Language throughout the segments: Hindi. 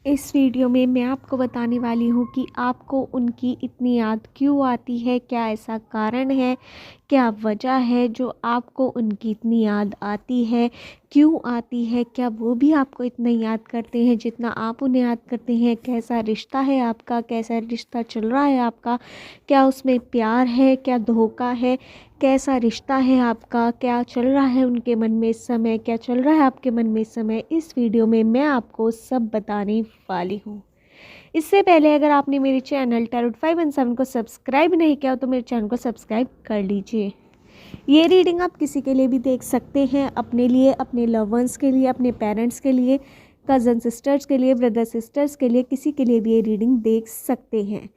इस वीडियो में मैं आपको बताने वाली हूँ कि आपको उनकी इतनी याद क्यों आती है, क्या ऐसा कारण है, क्या वजह है जो आपको उनकी इतनी याद आती है, क्यों आती है, क्या वो भी आपको इतना याद करते हैं जितना आप उन्हें याद करते हैं, कैसा रिश्ता है आपका, कैसा रिश्ता चल रहा है आपका, क्या उसमें प्यार है, क्या धोखा है, कैसा रिश्ता है आपका, क्या चल रहा है उनके मन में इस समय, क्या चल रहा है आपके मन में इस समय। इस वीडियो में मैं आपको सब बताने वाली हूँ। इससे पहले अगर आपने मेरे चैनल टैरोट 517 को सब्सक्राइब नहीं किया हो तो मेरे चैनल को सब्सक्राइब कर लीजिए। ये रीडिंग आप किसी के लिए भी देख सकते हैं, अपने लिए, अपने लव वंस के लिए, अपने पेरेंट्स के लिए, कज़न सिस्टर्स के लिए, ब्रदर सिस्टर्स के लिए, किसी के लिए भी ये रीडिंग देख सकते हैं।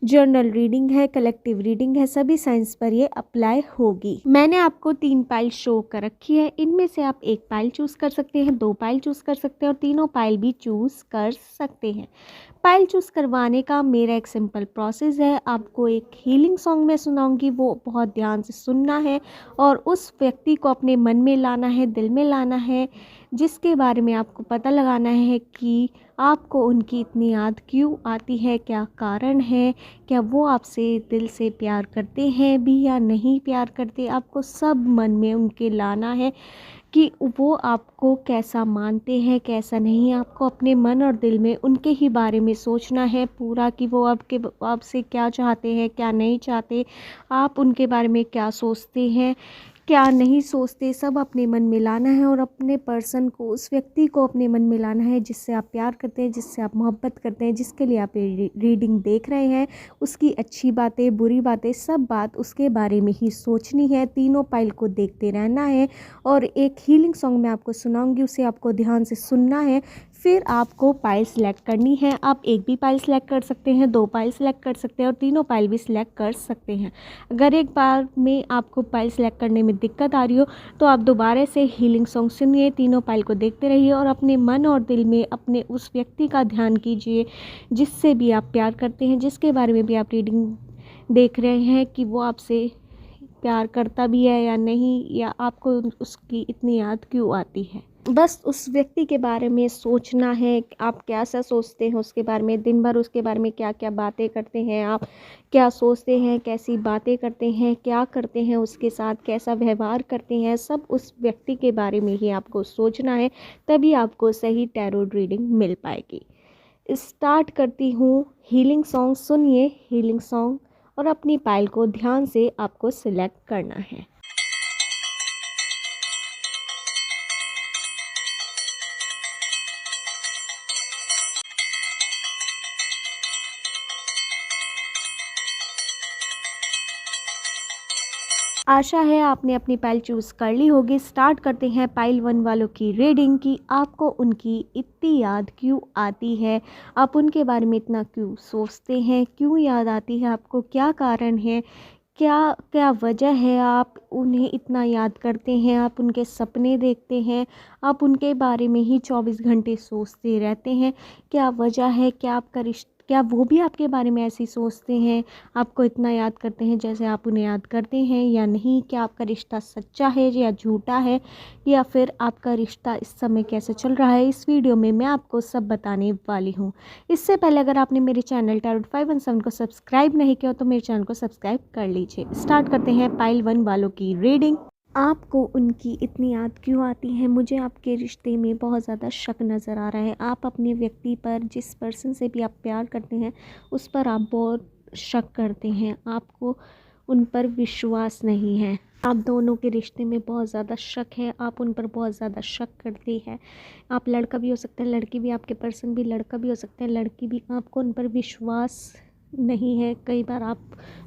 जर्नल रीडिंग है, कलेक्टिव रीडिंग है, सभी साइंस पर ये अप्लाई होगी। मैंने आपको 3 पाइल शो कर रखी है, इनमें से आप 1 पाइल चूज़ कर सकते हैं, 2 पाइल चूज़ कर सकते हैं और तीनों पाइल भी चूज़ कर सकते हैं। पाइल चूज़ करवाने का मेरा एक सिंपल प्रोसेस है। आपको एक हीलिंग सॉन्ग मैं सुनाऊंगी, वो बहुत ध्यान से सुनना है और उस व्यक्ति को अपने मन में लाना है, दिल में लाना है, जिसके बारे में आपको पता लगाना है कि आपको उनकी इतनी याद क्यों आती है, क्या कारण है, क्या वो आपसे दिल से प्यार करते हैं भी या नहीं प्यार करते। आपको सब मन में उनके लाना है कि वो आपको कैसा मानते हैं, कैसा नहीं। आपको अपने मन और दिल में उनके ही बारे में सोचना है पूरा कि वो आपसे क्या चाहते हैं, क्या नहीं चाहते, आप उनके बारे में क्या सोचते हैं, क्या नहीं सोचते, सब अपने मन में लाना है और अपने पर्सन को, उस व्यक्ति को अपने मन में लाना है जिससे आप प्यार करते हैं, जिससे आप मोहब्बत करते हैं, जिसके लिए आप रीडिंग देख रहे हैं। उसकी अच्छी बातें, बुरी बातें, सब बात उसके बारे में ही सोचनी है। तीनों पाइल को देखते रहना है और एक हीलिंग सॉन्ग मैं आपको सुनाऊंगी, उसे आपको ध्यान से सुनना है। फिर आपको पाइल सेलेक्ट करनी है। आप एक भी पाइल सेलेक्ट कर सकते हैं, 2 पाइल सेलेक्ट कर सकते हैं और तीनों पाइल भी सिलेक्ट कर सकते हैं। अगर एक बार में आपको पाइल सेलेक्ट करने में दिक्कत आ रही हो तो आप दोबारा से हीलिंग सॉन्ग सुनिए, तीनों पाइल को देखते रहिए और अपने मन और दिल में अपने उस व्यक्ति का ध्यान कीजिए जिससे भी आप प्यार करते हैं, जिसके बारे में भी आप रीडिंग देख रहे हैं कि वो आपसे प्यार करता भी है या नहीं, या आपको उसकी इतनी याद क्यों आती है। बस उस व्यक्ति के बारे में सोचना है, आप कैसा सोचते हैं उसके बारे में, दिन भर उसके बारे में क्या क्या बातें करते हैं, आप क्या सोचते हैं, कैसी बातें करते हैं, क्या करते हैं उसके साथ, कैसा व्यवहार करते हैं, सब उस व्यक्ति के बारे में ही आपको सोचना है। तभी आपको सही टैरोट रीडिंग मिल पाएगी। स्टार्ट करती हूँ हीलिंग सॉन्ग। सुनिए हीलिंग सॉन्ग और अपनी पाइल को ध्यान से आपको सिलेक्ट करना है। आशा है आपने अपनी पाइल चूज़ कर ली होगी। स्टार्ट करते हैं पाइल 1 वालों की रीडिंग कि आपको उनकी इतनी याद क्यों आती है, आप उनके बारे में इतना क्यों सोचते हैं, क्यों याद आती है आपको, क्या कारण है, क्या क्या वजह है आप उन्हें इतना याद करते हैं, आप उनके सपने देखते हैं, आप उनके बारे में ही 24 घंटे सोचते रहते हैं। क्या वजह है, क्या आपका क्या वो भी आपके बारे में ऐसे ही सोचते हैं, आपको इतना याद करते हैं जैसे आप उन्हें याद करते हैं या नहीं। क्या आपका रिश्ता सच्चा है या झूठा है, या फिर आपका रिश्ता इस समय कैसे चल रहा है। इस वीडियो में मैं आपको सब बताने वाली हूँ। इससे पहले अगर आपने मेरे चैनल टैरोट 517 को सब्सक्राइब नहीं किया तो मेरे चैनल को सब्सक्राइब कर लीजिए। स्टार्ट करते हैं पाइल 1 वालों की रीडिंग। आपको उनकी इतनी याद क्यों आती है। मुझे आपके रिश्ते में बहुत ज़्यादा शक नज़र आ रहा है। आप अपने व्यक्ति पर, जिस पर्सन से भी आप प्यार करते हैं, उस पर आप बहुत शक करते हैं, आपको उन पर विश्वास नहीं है। आप दोनों के रिश्ते में बहुत ज़्यादा शक है, आप उन पर बहुत ज़्यादा शक करती है। आप लड़का भी हो सकते हैं, लड़की भी, आपके पर्सन भी लड़का भी हो सकते हैं, लड़की भी। आपको उन पर विश्वास नहीं है। कई बार आप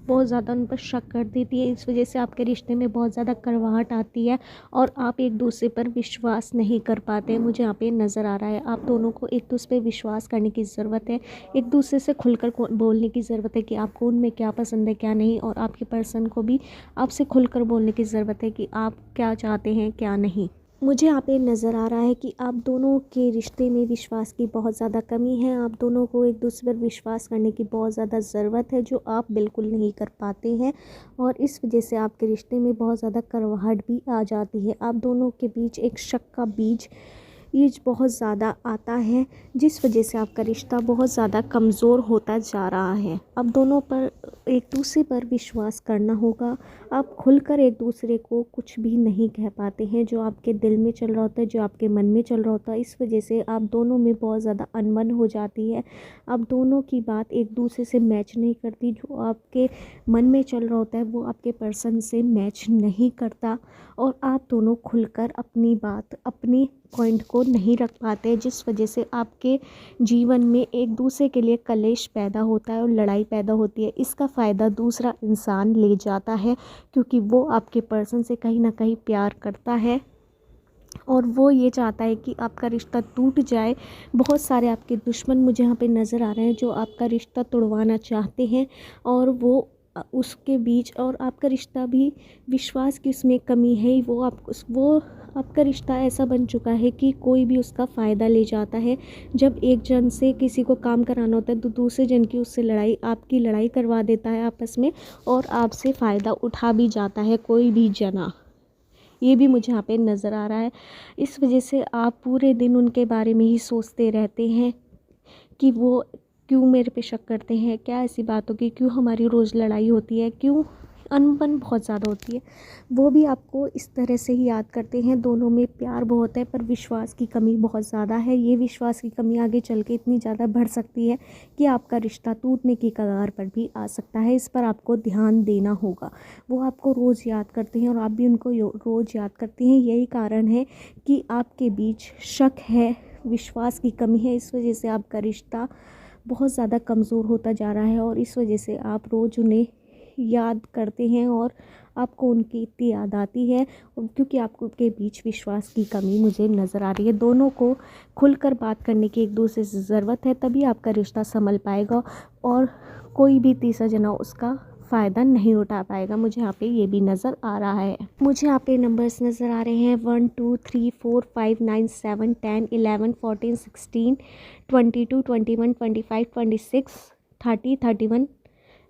बहुत ज़्यादा उन पर शक कर देती है, इस वजह से आपके रिश्ते में बहुत ज़्यादा कड़वाहट आती है और आप एक दूसरे पर विश्वास नहीं कर पाते। मुझे यहाँ पे नज़र आ रहा है आप दोनों को एक दूसरे पर विश्वास करने की ज़रूरत है, एक दूसरे से खुलकर बोलने की ज़रूरत है कि आपको उनमें क्या पसंद है, क्या नहीं, और आपके पर्सन को भी आपसे खुलकर बोलने की ज़रूरत है कि आप क्या चाहते हैं, क्या नहीं। मुझे यहाँ पे नज़र आ रहा है कि आप दोनों के रिश्ते में विश्वास की बहुत ज़्यादा कमी है। आप दोनों को एक दूसरे पर विश्वास करने की बहुत ज़्यादा ज़रूरत है, जो आप बिल्कुल नहीं कर पाते हैं और इस वजह से आपके रिश्ते में बहुत ज़्यादा कड़वाहट भी आ जाती है। आप दोनों के बीच एक शक का बीज ये बहुत ज़्यादा आता है, जिस वजह से आपका रिश्ता बहुत ज़्यादा कमज़ोर होता जा रहा है। अब दोनों पर एक दूसरे पर विश्वास करना होगा। आप खुलकर एक दूसरे को कुछ भी नहीं कह पाते हैं, जो आपके दिल में चल रहा होता है, जो आपके मन में चल रहा होता है। इस वजह से आप दोनों में बहुत ज़्यादा अनबन हो जाती है। आप दोनों की बात एक दूसरे से मैच नहीं करती। जो आपके मन में चल रहा होता है वो आपके पर्सन से मैच नहीं करता, और आप दोनों खुलकर अपनी बात, अपनी पॉइंट को नहीं रख पाते, जिस वजह से आपके जीवन में एक दूसरे के लिए कलेश पैदा होता है और लड़ाई पैदा होती है। इसका फ़ायदा दूसरा इंसान ले जाता है, क्योंकि वो आपके पर्सन से कहीं ना कहीं प्यार करता है और वो ये चाहता है कि आपका रिश्ता टूट जाए। बहुत सारे आपके दुश्मन मुझे यहाँ पे नज़र आ रहे हैं, जो आपका रिश्ता तोड़वाना चाहते हैं, और वो उसके बीच और आपका रिश्ता भी विश्वास की उसमें कमी है। वो आपका रिश्ता ऐसा बन चुका है कि कोई भी उसका फ़ायदा ले जाता है। जब एक जन से किसी को काम कराना होता है तो दूसरे जन की उससे लड़ाई, आपकी लड़ाई करवा देता है आपस में, और आपसे फ़ायदा उठा भी जाता है कोई भी जना। ये भी मुझे यहाँ पे नज़र आ रहा है। इस वजह से आप पूरे दिन उनके बारे में ही सोचते रहते हैं कि वो क्यों मेरे पे शक करते हैं, क्या ऐसी बात होगी, क्यों हमारी रोज़ लड़ाई होती है, क्यों अनबन बहुत ज़्यादा होती है। वो भी आपको इस तरह से ही याद करते हैं। दोनों में प्यार बहुत है, पर विश्वास की कमी बहुत ज़्यादा है। ये विश्वास की कमी आगे चल के इतनी ज़्यादा बढ़ सकती है कि आपका रिश्ता टूटने की कगार पर भी आ सकता है। इस पर आपको ध्यान देना होगा। वो आपको रोज़ याद करते हैं और आप भी उनको रोज़ याद करते हैं। यही कारण है कि आपके बीच शक है, विश्वास की कमी है। इस वजह से आपका रिश्ता बहुत ज़्यादा कमज़ोर होता जा रहा है, और इस वजह से आप रोज़ उन्हें याद करते हैं और आपको उनकी इतनी याद आती है, क्योंकि आपको उनके बीच विश्वास की कमी मुझे नज़र आ रही है। दोनों को खुलकर बात करने की एक दूसरे से ज़रूरत है, तभी आपका रिश्ता संभल पाएगा और कोई भी तीसरा जना उसका फ़ायदा नहीं उठा पाएगा। मुझे यहाँ पे ये भी नज़र आ रहा है। मुझे यहाँ पे नंबर्स नज़र आ रहे हैं 1 2 3 4 5 9 7 10 11 14 16 22 21 25 26 30 31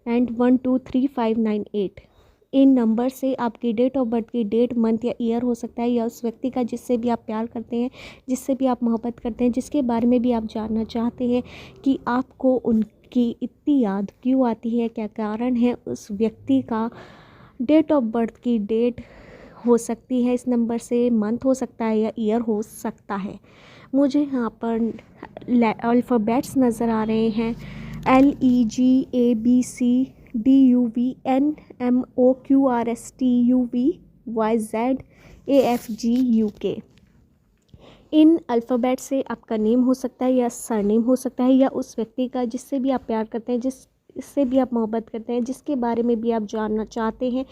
एंड 1 2 3 5 9 8। इन नंबर से आपकी डेट ऑफ बर्थ की डेट, मंथ या ईयर हो सकता है, या उस व्यक्ति का जिससे भी आप प्यार करते हैं, जिससे भी आप मोहब्बत करते हैं, जिसके बारे में भी आप जानना चाहते हैं कि आपको उनकी इतनी याद क्यों आती है, क्या कारण है। उस व्यक्ति का डेट ऑफ बर्थ की डेट हो सकती है इस नंबर से, मंथ हो सकता है या ईयर हो सकता है। मुझे यहाँ पर अल्फ़ाबेट्स नज़र आ रहे हैं LEGABCDUVNMOQRSTUVYZAFGUK। इन अल्फ़ाबेट से आपका नेम हो सकता है या सरनेम हो सकता है, या उस व्यक्ति का जिससे भी आप प्यार करते हैं, जिससे भी आप मोहब्बत करते हैं, जिसके बारे में भी आप जानना चाहते हैं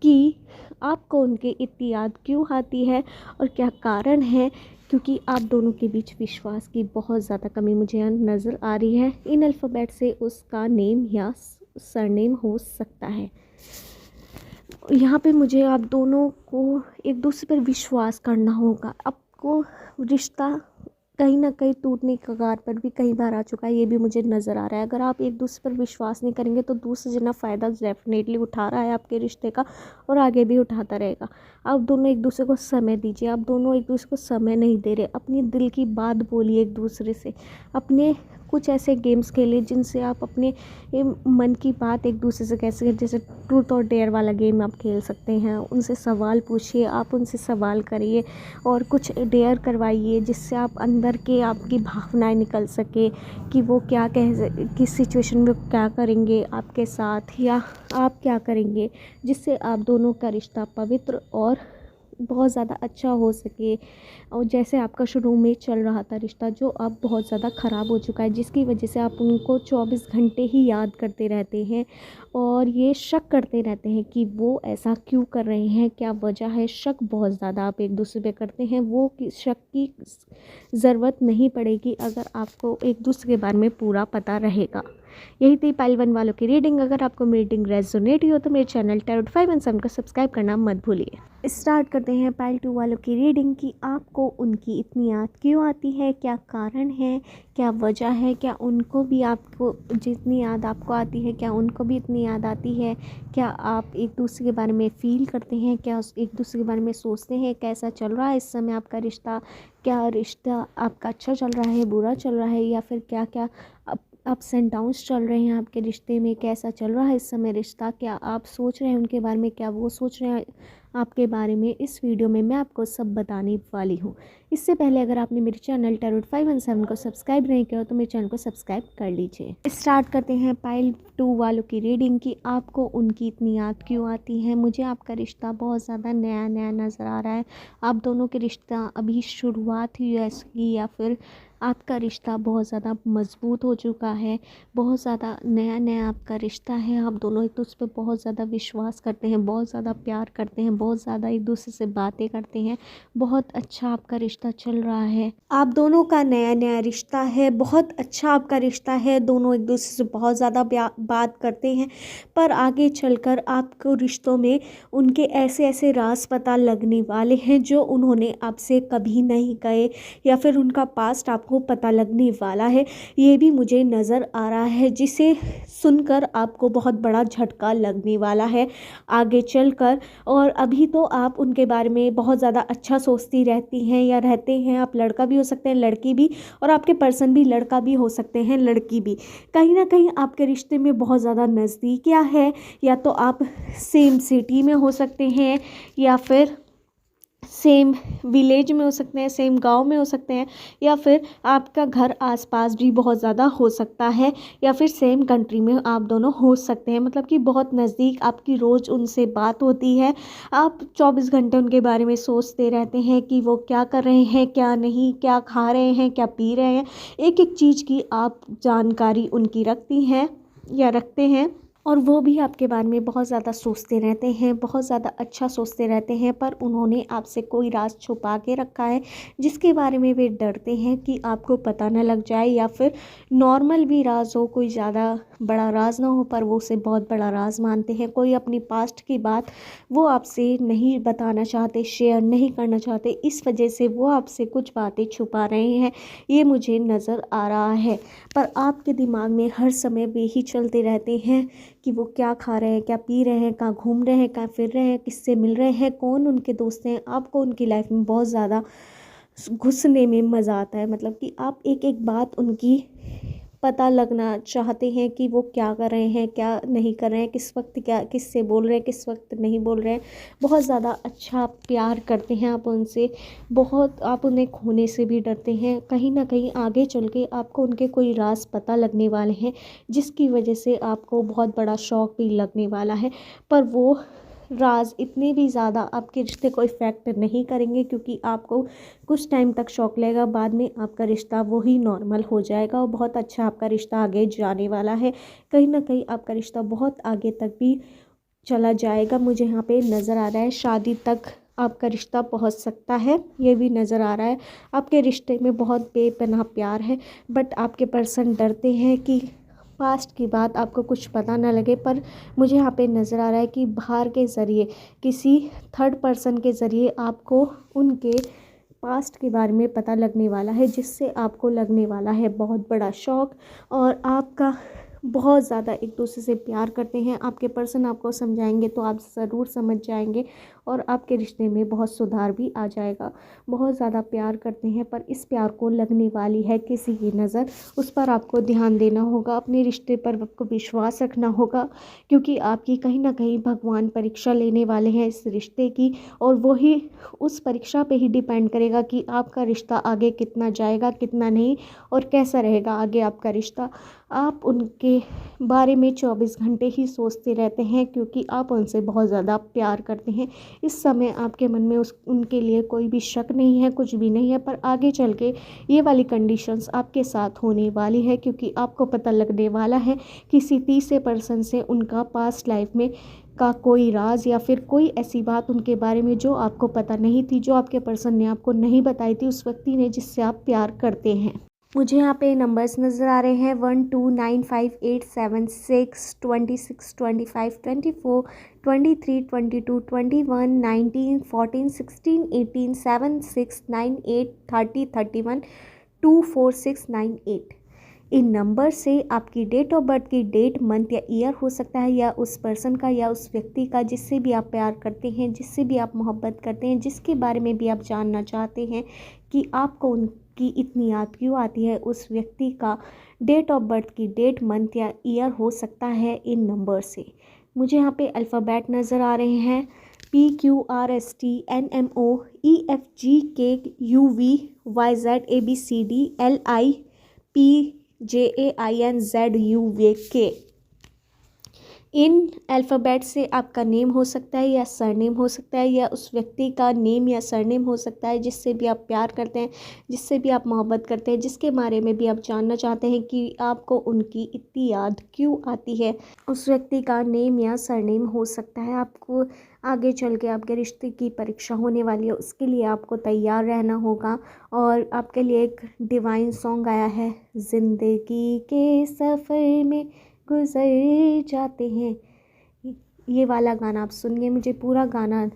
कि आपको उनकी इतनी याद क्यों आती है और क्या कारण है। क्योंकि आप दोनों के बीच विश्वास की बहुत ज़्यादा कमी मुझे यहाँ नज़र आ रही है। इन अल्फ़ाबेट से उसका नेम या सरनेम हो सकता है। यहाँ पे मुझे आप दोनों को एक दूसरे पर विश्वास करना होगा। आपको रिश्ता कहीं ना कहीं टूटने की कगार पर भी कई बार आ चुका है, ये भी मुझे नज़र आ रहा है। अगर आप एक दूसरे पर विश्वास नहीं करेंगे तो दूसरा जना फ़ायदा डेफिनेटली उठा रहा है आपके रिश्ते का, और आगे भी उठाता रहेगा। आप दोनों एक दूसरे को समय दीजिए। आप दोनों एक दूसरे को समय नहीं दे रहे। अपनी दिल की बात बोलिए एक दूसरे से। अपने कुछ ऐसे गेम्स खेलिए जिनसे आप अपने मन की बात एक दूसरे से कह सकें। जैसे ट्रूथ और डेयर वाला गेम आप खेल सकते हैं। उनसे सवाल पूछिए, आप उनसे सवाल करिए और कुछ डेयर करवाइए, जिससे आप अंदर के आपकी भावनाएं निकल सके कि वो क्या किस सिचुएशन में क्या करेंगे आपके साथ, या आप क्या करेंगे, जिससे आप दोनों का रिश्ता पवित्र और बहुत ज़्यादा अच्छा हो सके। और जैसे आपका शुरू में चल रहा था रिश्ता, जो अब बहुत ज़्यादा ख़राब हो चुका है, जिसकी वजह से आप उनको 24 घंटे ही याद करते रहते हैं और ये शक करते रहते हैं कि वो ऐसा क्यों कर रहे हैं, क्या वजह है। शक बहुत ज़्यादा आप एक दूसरे पे करते हैं। वो शक की ज़रूरत नहीं पड़ेगी अगर आपको एक दूसरे के बारे में पूरा पता रहेगा। यही थी पाइल 1 वालों की रीडिंग। अगर आपको मेरी रीडिंग रेजोनेट हुई हो तो मेरे चैनल टैरोट 5 एंड 7 को सब्सक्राइब करना मत भूलिए। स्टार्ट करते हैं पाइल 2 वालों की रीडिंग कि आपको उनकी इतनी याद क्यों आती है, क्या कारण है, क्या वजह है, क्या उनको भी आपको जितनी याद आपको आती है क्या उनको भी इतनी याद आती है, क्या आप एक दूसरे के बारे में फ़ील करते हैं, क्या एक दूसरे के बारे में सोचते हैं, कैसा चल रहा है इस समय आपका रिश्ता, क्या रिश्ता आपका अच्छा चल रहा है, बुरा चल रहा है, या फिर क्या क्या अप्स एंड डाउन्स चल रहे हैं आपके रिश्ते में, कैसा चल रहा है इस समय रिश्ता, क्या आप सोच रहे हैं उनके बारे में, क्या वो सोच रहे हैं आपके बारे में। इस वीडियो में मैं आपको सब बताने वाली हूँ। इससे पहले अगर आपने मेरे चैनल टैरोट 517 को सब्सक्राइब नहीं किया तो मेरे चैनल को सब्सक्राइब कर लीजिए। स्टार्ट करते हैं पाइल 2 वालों की रीडिंग कि आपको उनकी इतनी याद क्यों आती है। मुझे आपका रिश्ता बहुत ज़्यादा नया नया नज़र आ रहा है। आप दोनों के रिश्ता अभी शुरुआत हुई है इसकी, या फिर आपका रिश्ता बहुत ज़्यादा मज़बूत हो चुका है, बहुत ज़्यादा नया नया आपका रिश्ता है। आप दोनों एक दूसरे पे बहुत ज़्यादा विश्वास करते हैं, बहुत ज़्यादा प्यार करते हैं, बहुत ज़्यादा एक दूसरे से बातें करते हैं, बहुत अच्छा आपका रिश्ता चल रहा है। आप दोनों का नया नया रिश्ता है, बहुत अच्छा आपका रिश्ता है, दोनों एक दूसरे से बहुत ज़्यादा बात करते हैं। पर आगे चलकर आपको रिश्तों में उनके ऐसे ऐसे राज पता लगने वाले हैं जो उन्होंने आपसे कभी नहीं कहे, या फिर उनका पास्ट आपको पता लगने वाला है। ये भी मुझे नज़र आ रहा है, जिसे सुनकर आपको बहुत बड़ा झटका लगने वाला है आगे चलकर। और अभी तो आप उनके बारे में बहुत ज़्यादा अच्छा सोचती रहती हैं या रहते हैं। आप लड़का भी हो सकते हैं, लड़की भी, और आपके पर्सन भी लड़का भी हो सकते हैं, लड़की भी। कहीं ना कहीं आपके रिश्ते में बहुत ज़्यादा नज़दीकियाँ है, या तो आप सेम सिटी में हो सकते हैं, या फिर सेम विलेज में हो सकते हैं, सेम गांव में हो सकते हैं, या फिर आपका घर आसपास भी बहुत ज़्यादा हो सकता है, या फिर सेम कंट्री में आप दोनों हो सकते हैं। मतलब कि बहुत नज़दीक आपकी रोज़ उनसे बात होती है। आप 24 घंटे उनके बारे में सोचते रहते हैं कि वो क्या कर रहे हैं, क्या नहीं, क्या खा रहे हैं, क्या पी रहे हैं। एक एक चीज़ की आप जानकारी उनकी रखती हैं या रखते हैं, और वो भी आपके बारे में बहुत ज़्यादा सोचते रहते हैं, बहुत ज़्यादा अच्छा सोचते रहते हैं। पर उन्होंने आपसे कोई राज छुपा के रखा है, जिसके बारे में वे डरते हैं कि आपको पता न लग जाए, या फिर नॉर्मल भी राज हो, कोई ज़्यादा बड़ा राज ना हो, पर वो उसे बहुत बड़ा राज मानते हैं। कोई अपनी पास्ट की बात वो आपसे नहीं बताना चाहते, शेयर नहीं करना चाहते, इस वजह से वो आपसे कुछ बातें छुपा रहे हैं, ये मुझे नज़र आ रहा है। पर आपके दिमाग में हर समय वे ही चलते रहते हैं कि वो क्या खा रहे हैं, क्या पी रहे हैं, कहाँ घूम रहे हैं, कहाँ फिर रहे हैं, किससे मिल रहे हैं, कौन उनके दोस्त हैं। आपको उनकी लाइफ में बहुत ज़्यादा घुसने में मज़ा आता है। मतलब कि आप एक एक बात उनकी पता लगना चाहते हैं कि वो क्या कर रहे हैं, क्या नहीं कर रहे हैं, किस वक्त क्या किससे बोल रहे हैं, किस वक्त नहीं बोल रहे हैं। बहुत ज़्यादा अच्छा प्यार करते हैं आप उनसे, बहुत आप उन्हें खोने से भी डरते हैं। कहीं ना कहीं आगे चल के आपको उनके कोई राज पता लगने वाले हैं, जिसकी वजह से आपको बहुत बड़ा शौक भी लगने वाला है। पर वो राज इतने भी ज़्यादा आपके रिश्ते को इफ़ेक्ट नहीं करेंगे, क्योंकि आपको कुछ टाइम तक शौक लगेगा, बाद में आपका रिश्ता वही नॉर्मल हो जाएगा और बहुत अच्छा आपका रिश्ता आगे जाने वाला है। कहीं ना कहीं आपका रिश्ता बहुत आगे तक भी चला जाएगा। मुझे यहाँ पे नज़र आ रहा है शादी तक आपका रिश्ता पहुँच सकता है, ये भी नज़र आ रहा है। आपके रिश्ते में बहुत बेपनाह प्यार है, बट आपके पर्सन डरते हैं कि पास्ट की बात आपको कुछ पता ना लगे। पर मुझे यहाँ पे नज़र आ रहा है कि बाहर के ज़रिए, किसी थर्ड पर्सन के ज़रिए आपको उनके पास्ट के बारे में पता लगने वाला है, जिससे आपको लगने वाला है बहुत बड़ा शौक। और आपका बहुत ज़्यादा एक दूसरे से प्यार करते हैं। आपके पर्सन आपको समझाएंगे तो आप ज़रूर समझ जाएंगे, और आपके रिश्ते में बहुत सुधार भी आ जाएगा। बहुत ज़्यादा प्यार करते हैं, पर इस प्यार को लगने वाली है किसी की नज़र, उस पर आपको ध्यान देना होगा। अपने रिश्ते पर आपको विश्वास रखना होगा, क्योंकि आपकी कहीं ना कहीं भगवान परीक्षा लेने वाले हैं इस रिश्ते की, और वही उस परीक्षा पे ही डिपेंड करेगा कि आपका रिश्ता आगे कितना जाएगा, कितना नहीं, और कैसा रहेगा आगे आपका रिश्ता। आप उनके बारे में 24 घंटे ही सोचते रहते हैं, क्योंकि आप उनसे बहुत ज़्यादा प्यार करते हैं। इस समय आपके मन में उनके लिए कोई भी शक नहीं है, कुछ भी नहीं है। पर आगे चल के ये वाली कंडीशंस आपके साथ होने वाली है, क्योंकि आपको पता लगने वाला है किसी तीसरे पर्सन से उनका पास्ट लाइफ में का कोई राज, या फिर कोई ऐसी बात उनके बारे में जो आपको पता नहीं थी, जो आपके पर्सन ने आपको नहीं बताई थी उस व्यक्ति ने जिससे आप प्यार करते हैं। मुझे यहाँ पे नंबर्स नज़र आ रहे हैं 12, 9, 5, 8, 7, 6, 25, 27, 28, 29, 40, 61, 18, 14, 16, 18, 30, 31, 2, 4, 6, 9, 8, 30, 31, इन नंबर से आपकी डेट ऑफ बर्थ की डेट, मंथ या ईयर हो सकता है, या उस पर्सन का या उस व्यक्ति का जिससे भी आप प्यार करते हैं, जिससे भी आप मोहब्बत करते हैं, जिसके बारे में भी आप जानना चाहते हैं कि आपको उनकी इतनी याद क्यों आती है, उस व्यक्ति का डेट ऑफ बर्थ की डेट, मंथ या ईयर हो सकता है इन नंबर से। मुझे यहाँ पे अल्फ़ाबेट नज़र आ रहे हैं PQRSTNMOEFGKUVYZABCDLIPJAINZUVK। इन अल्फ़ाबेट से आपका नेम हो सकता है या सरनेम हो सकता है, या उस व्यक्ति का नेम या सरनेम हो सकता है जिससे भी आप प्यार करते हैं, जिससे भी आप मोहब्बत करते हैं, जिसके बारे में भी आप जानना चाहते हैं कि आपको उनकी इतनी याद क्यों आती है। उस व्यक्ति का नेम या सरनेम हो सकता है। आपको आगे चल के आपके रिश्ते की परीक्षा होने वाली है, उसके लिए आपको तैयार रहना होगा। और आपके लिए एक डिवाइन सॉन्ग आया है, ज़िंदगी के सफ़र में गुजर जाते हैं, ये वाला गाना आप सुनिए। मुझे पूरा गाना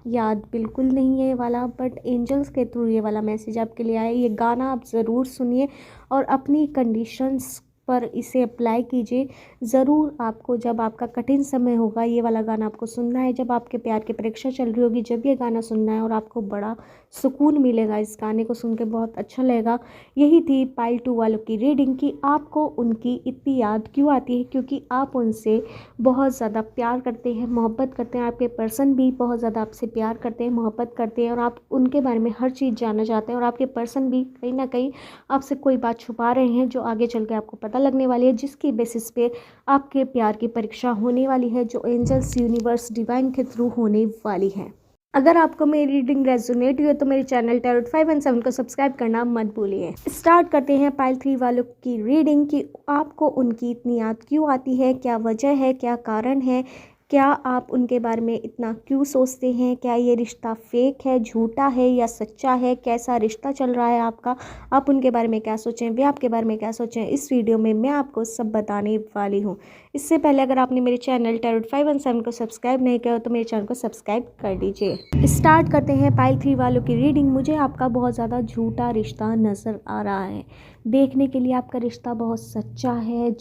याद बिल्कुल नहीं है ये वाला, बट एंजल्स के थ्रू ये वाला मैसेज आपके लिए आया। ये गाना आप ज़रूर सुनिए और अपनी कंडीशंस पर इसे अप्लाई कीजिए। ज़रूर आपको जब आपका कठिन समय होगा ये वाला गाना आपको सुनना है, जब आपके प्यार की परीक्षा चल रही होगी, जब ये गाना सुनना है और आपको बड़ा सुकून मिलेगा, इस गाने को सुन के बहुत अच्छा लगेगा। यही थी पाइल 2 वालों की रीडिंग कि आपको उनकी इतनी याद क्यों आती है, क्योंकि आप उनसे बहुत ज़्यादा प्यार करते हैं, मोहब्बत करते हैं। आपके पर्सन भी बहुत ज़्यादा आपसे प्यार करते हैं, मोहब्बत करते हैं, और आप उनके बारे में हर चीज़ जानना चाहते हैं। और आपके पर्सन भी कहीं ना कहीं आपसे कोई बात छुपा रहे हैं जो आगे चल के आपको पता लगने वाली है, जिसकी बेसिस पे आपके प्यार की परीक्षा होने वाली है, जो एंजल्स, यूनिवर्स, डिवाइन के थ्रू होने वाली है। अगर आपको मेरी रीडिंग रेजोनेट हुई है तो मेरे चैनल टैरोट 5 एंड 7 को सब्सक्राइब करना मत भूलिए। स्टार्ट करते हैं पाइल 3 वालों की रीडिंग कि आपको उनकी इतनी याद क्यों आती है, क्या वजह है, क्या कारण है, क्या आप उनके बारे में इतना क्यों सोचते हैं, क्या ये रिश्ता फेक है, झूठा है या सच्चा है, कैसा रिश्ता चल रहा है आपका, आप उनके बारे में क्या सोचें, वे आपके बारे में क्या सोचें, इस वीडियो में मैं आपको सब बताने वाली हूँ। इससे पहले अगर आपने मेरे चैनल टैरोट 5 एंड 7 को सब्सक्राइब नहीं किया तो मेरे चैनल को सब्सक्राइब कर दीजिए। स्टार्ट करते हैं पाइल 3 वालों की रीडिंग। मुझे आपका बहुत ज़्यादा झूठा रिश्ता नज़र आ रहा है। देखने के लिए आपका रिश्ता बहुत सच्चा है,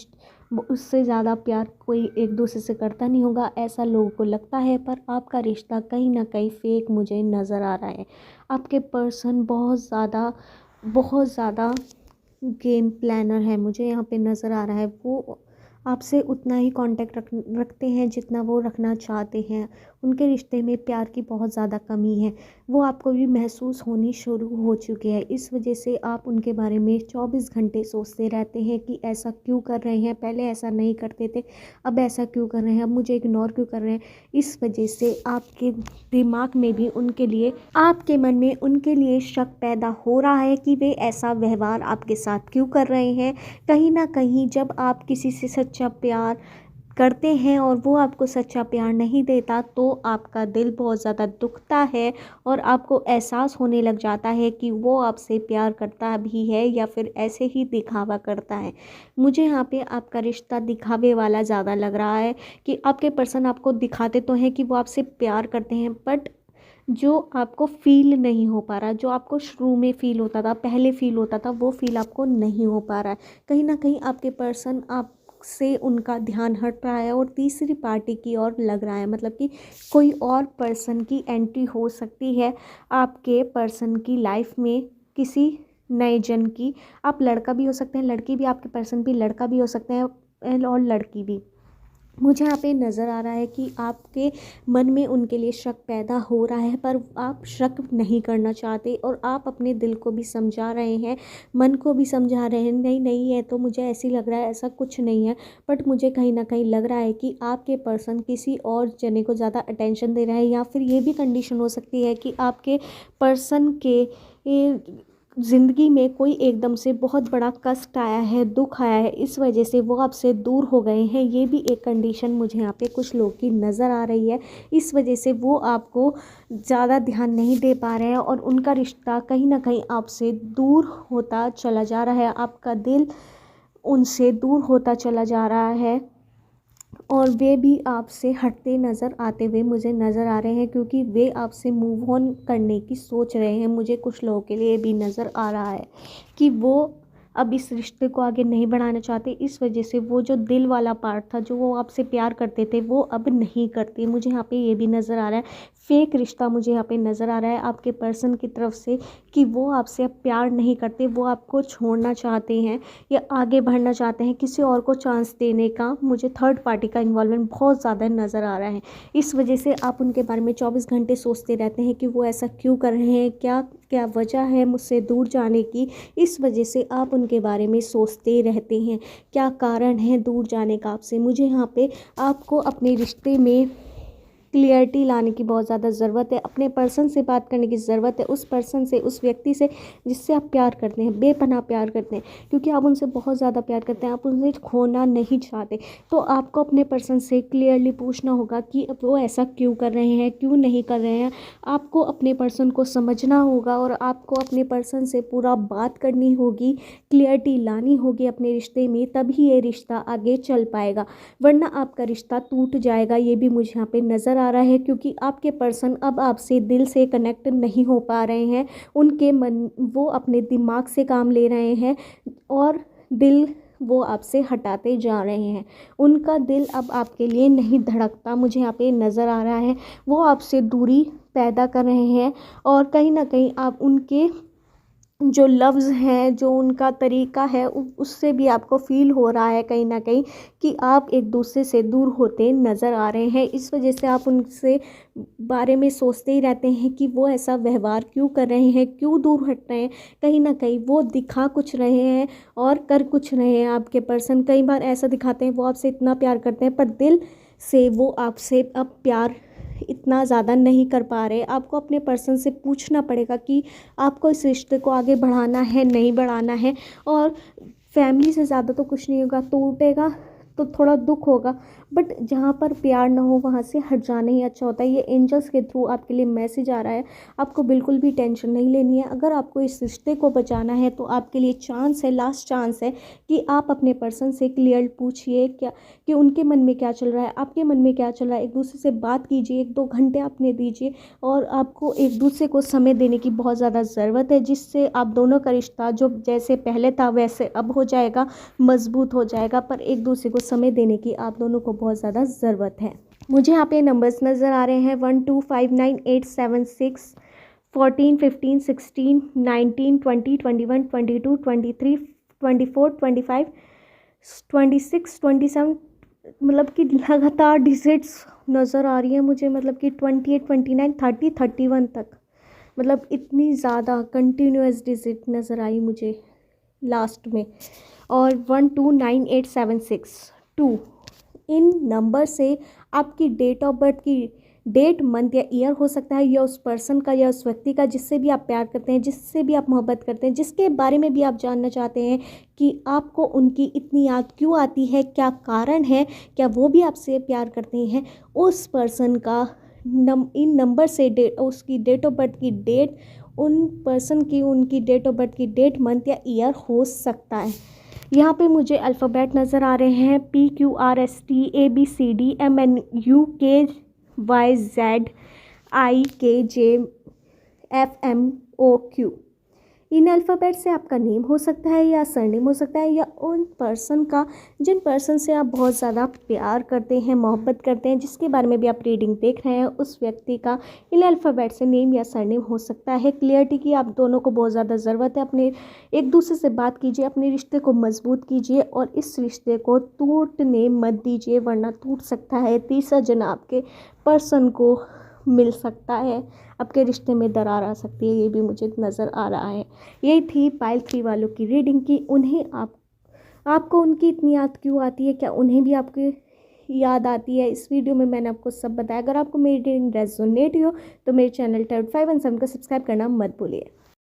उससे ज़्यादा प्यार कोई एक दूसरे से करता नहीं होगा, ऐसा लोगों को लगता है, पर आपका रिश्ता कहीं ना कहीं फेक मुझे नज़र आ रहा है। आपके पर्सन बहुत ज़्यादा गेम प्लानर है, मुझे यहाँ पे नज़र आ रहा है। वो आपसे उतना ही कांटेक्ट रखते हैं जितना वो रखना चाहते हैं। उनके रिश्ते में प्यार की बहुत ज़्यादा कमी है, वो आपको भी महसूस होनी शुरू हो चुकी है। इस वजह से आप उनके बारे में 24 घंटे सोचते रहते हैं कि ऐसा क्यों कर रहे हैं, पहले ऐसा नहीं करते थे, अब ऐसा क्यों कर रहे हैं, अब मुझे इग्नोर क्यों कर रहे हैं। इस वजह से आपके दिमाग में भी उनके लिए, आपके मन में उनके लिए शक पैदा हो रहा है कि वे ऐसा व्यवहार आपके साथ क्यों कर रहे हैं। कहीं ना कहीं जब आप किसी से सच्चा प्यार करते हैं और वो आपको सच्चा प्यार नहीं देता तो आपका दिल बहुत ज़्यादा दुखता है और आपको एहसास होने लग जाता है कि वो आपसे प्यार करता भी है या फिर ऐसे ही दिखावा करता है। मुझे यहाँ पे आपका रिश्ता दिखावे वाला ज़्यादा लग रहा है कि आपके पर्सन आपको दिखाते तो हैं कि वो आपसे प्यार करते हैं, बट जो आपको फ़ील नहीं हो पा रहा, जो आपको शुरू में फ़ील होता था, पहले फ़ील होता था, वो फ़ील आपको नहीं हो पा रहा है। कहीं ना कहीं आपके पर्सन आप से उनका ध्यान हट रहा है और तीसरी पार्टी की ओर लग रहा है, मतलब कि कोई और पर्सन की एंट्री हो सकती है आपके पर्सन की लाइफ में, किसी नए जन की। आप लड़का भी हो सकते हैं, लड़की भी, आपके पर्सन भी लड़का भी हो सकते हैं और लड़की भी। मुझे यहाँ पे नज़र आ रहा है कि आपके मन में उनके लिए शक पैदा हो रहा है, पर आप शक नहीं करना चाहते और आप अपने दिल को भी समझा रहे हैं, मन को भी समझा रहे हैं, नहीं नहीं है तो मुझे ऐसी लग रहा है, ऐसा कुछ नहीं है। बट मुझे कहीं ना कहीं लग रहा है कि आपके पर्सन किसी और जने को ज़्यादा अटेंशन दे रहा है, या फिर ये भी कंडीशन हो सकती है कि आपके पर्सन के ज़िंदगी में कोई एकदम से बहुत बड़ा कष्ट आया है, दुख आया है, इस वजह से वो आपसे दूर हो गए हैं। ये भी एक कंडीशन मुझे यहाँ पे कुछ लोग की नज़र आ रही है। इस वजह से वो आपको ज़्यादा ध्यान नहीं दे पा रहे हैं और उनका रिश्ता कहीं ना कहीं आपसे दूर होता चला जा रहा है। आपका दिल उनसे दूर होता चला जा रहा है और वे भी आपसे हटते नज़र आते हुए मुझे नज़र आ रहे हैं, क्योंकि वे आपसे मूव ऑन करने की सोच रहे हैं। मुझे कुछ लोगों के लिए भी नज़र आ रहा है कि वो अब इस रिश्ते को आगे नहीं बढ़ाना चाहते। इस वजह से वो जो दिल वाला पार्ट था, जो वो आपसे प्यार करते थे, वो अब नहीं करते। मुझे यहाँ पे ये भी नज़र आ रहा है, फेक रिश्ता मुझे यहाँ पे नज़र आ रहा है आपके पर्सन की तरफ से कि वो आपसे अब प्यार नहीं करते, वो आपको छोड़ना चाहते हैं या आगे बढ़ना चाहते हैं, किसी और को चांस देने का। मुझे थर्ड पार्टी का इन्वॉल्वमेंट बहुत ज़्यादा नज़र आ रहा है। इस वजह से आप उनके बारे में 24 घंटे सोचते रहते हैं कि वो ऐसा क्यों कर रहे हैं, क्या क्या वजह है मुझसे दूर जाने की। इस वजह से आप उनके बारे में सोचते रहते हैं, क्या कारण है दूर जाने का आपसे। मुझे यहाँ पे आपको अपने रिश्ते में क्लियरिटी लाने की बहुत ज़्यादा ज़रूरत है। अपने पर्सन से बात करने की ज़रूरत है, उस पर्सन से, उस व्यक्ति से जिससे आप प्यार करते हैं, बेपनाह प्यार करते हैं, क्योंकि आप उनसे बहुत ज़्यादा प्यार करते हैं, आप उनसे खोना नहीं चाहते। तो आपको अपने पर्सन से क्लियरली पूछना होगा कि वो ऐसा क्यों कर रहे हैं, क्यों नहीं कर रहे हैं। आपको अपने पर्सन को समझना होगा और आपको अपने पर्सन से पूरा बात करनी होगी, क्लियरिटी लानी होगी अपने रिश्ते में, तभी ये रिश्ता आगे चल पाएगा, वरना आपका रिश्ता टूट जाएगा। ये भी मुझे यहाँ पे नज़र आ रहा है, क्योंकि आपके पर्सन अब आपसे दिल से कनेक्ट नहीं हो पा रहे हैं। उनके मन, वो अपने दिमाग से काम ले रहे हैं और दिल वो आपसे हटाते जा रहे हैं। उनका दिल अब आपके लिए नहीं धड़कता, मुझे यहाँ पे नज़र आ रहा है। वो आपसे दूरी पैदा कर रहे हैं और कहीं ना कहीं आप उनके जो लफ्ज़ हैं, जो उनका तरीका है, उससे भी आपको फ़ील हो रहा है कहीं ना कहीं कि आप एक दूसरे से दूर होते नज़र आ रहे हैं। इस वजह से आप उनसे बारे में सोचते ही रहते हैं कि वो ऐसा व्यवहार क्यों कर रहे हैं, क्यों दूर हट रहे हैं। कहीं ना कहीं वो दिखा कुछ रहे हैं और कर कुछ रहे हैं। आपके पर्सन कई बार ऐसा दिखाते हैं वो आपसे इतना प्यार करते हैं, पर दिल से वो आपसे अब प्यार इतना ज़्यादा नहीं कर पा रहे। आपको अपने पर्सन से पूछना पड़ेगा कि आपको इस रिश्ते को आगे बढ़ाना है, नहीं बढ़ाना है। और फैमिली से ज़्यादा तो कुछ नहीं होगा, टूटेगा तो थोड़ा दुख होगा, बट जहाँ पर प्यार ना हो वहाँ से हट जाना ही अच्छा होता है। ये एंजल्स के थ्रू आपके लिए मैसेज आ रहा है, आपको बिल्कुल भी टेंशन नहीं लेनी है। अगर आपको इस रिश्ते को बचाना है तो आपके लिए चांस है, लास्ट चांस है कि आप अपने पर्सन से क्लियर पूछिए क्या कि उनके मन में क्या चल रहा है, आपके मन में क्या चल रहा है। एक दूसरे से बात कीजिए, 1-2 घंटे अपने दीजिए और आपको एक दूसरे को समय देने की बहुत ज़्यादा ज़रूरत है, जिससे आप दोनों का रिश्ता जो जैसे पहले था वैसे अब हो जाएगा, मजबूत हो जाएगा। पर एक दूसरे को समय देने की आप दोनों को बहुत ज़्यादा ज़रूरत है। मुझे यहाँ पे नंबर्स नज़र आ रहे हैं 1 2 5 9 8 7 6 14 15 16 19 20 21 22 23 24 25 26 27, मतलब कि लगातार डिजिट्स नज़र आ रही है मुझे, मतलब कि 28 29 30 31 तक, मतलब इतनी ज़्यादा कंटिन्यूस डिजिट नज़र आई मुझे लास्ट में। और 1 2 9 8 7 6 2, इन नंबर से आपकी डेट ऑफ बर्थ की डेट, मंथ या ईयर हो सकता है, या उस पर्सन का या उस व्यक्ति का जिससे भी आप प्यार करते हैं, जिससे भी आप मोहब्बत करते हैं, जिसके बारे में भी आप जानना चाहते हैं कि आपको उनकी इतनी याद क्यों आती है, क्या कारण है, क्या वो भी आपसे प्यार करते हैं। उस पर्सन का इन नंबर से उसकी डेट ऑफ बर्थ की डेट, उन पर्सन की उनकी डेट ऑफ बर्थ की डेट, मंथ या ईयर हो सकता है। यहाँ पे मुझे अल्फ़ाबेट नज़र आ रहे हैं PQRSTABCDMNUKYZIKJFMOQ। इन अल्फ़ाबेट से आपका नेम हो सकता है या सरनेम हो सकता है, या उन पर्सन का जिन पर्सन से आप बहुत ज़्यादा प्यार करते हैं, मोहब्बत करते हैं, जिसके बारे में भी आप रीडिंग देख रहे हैं, उस व्यक्ति का इन अल्फ़ाबेट से नेम या सरनेम हो सकता है। क्लियरिटी की आप दोनों को बहुत ज़्यादा ज़रूरत है। अपने एक दूसरे से बात कीजिए, अपने रिश्ते को मजबूत कीजिए और इस रिश्ते को टूटने मत दीजिए, वरना टूट सकता है। तीसरा जन आपके पर्सन को मिल सकता है, आपके रिश्ते में दरार आ सकती है, ये भी मुझे नज़र आ रहा है। यही थी पाइल 3 वालों की रीडिंग की। उन्हें आपको उनकी इतनी याद क्यों आती है, क्या उन्हें भी आपकी याद आती है। इस वीडियो में मैंने आपको सब बताया। अगर आपको मेरी रीडिंग रेजोनेट हो तो मेरे चैनल 5 एंड 7 को सब्सक्राइब करना मत भूलिए।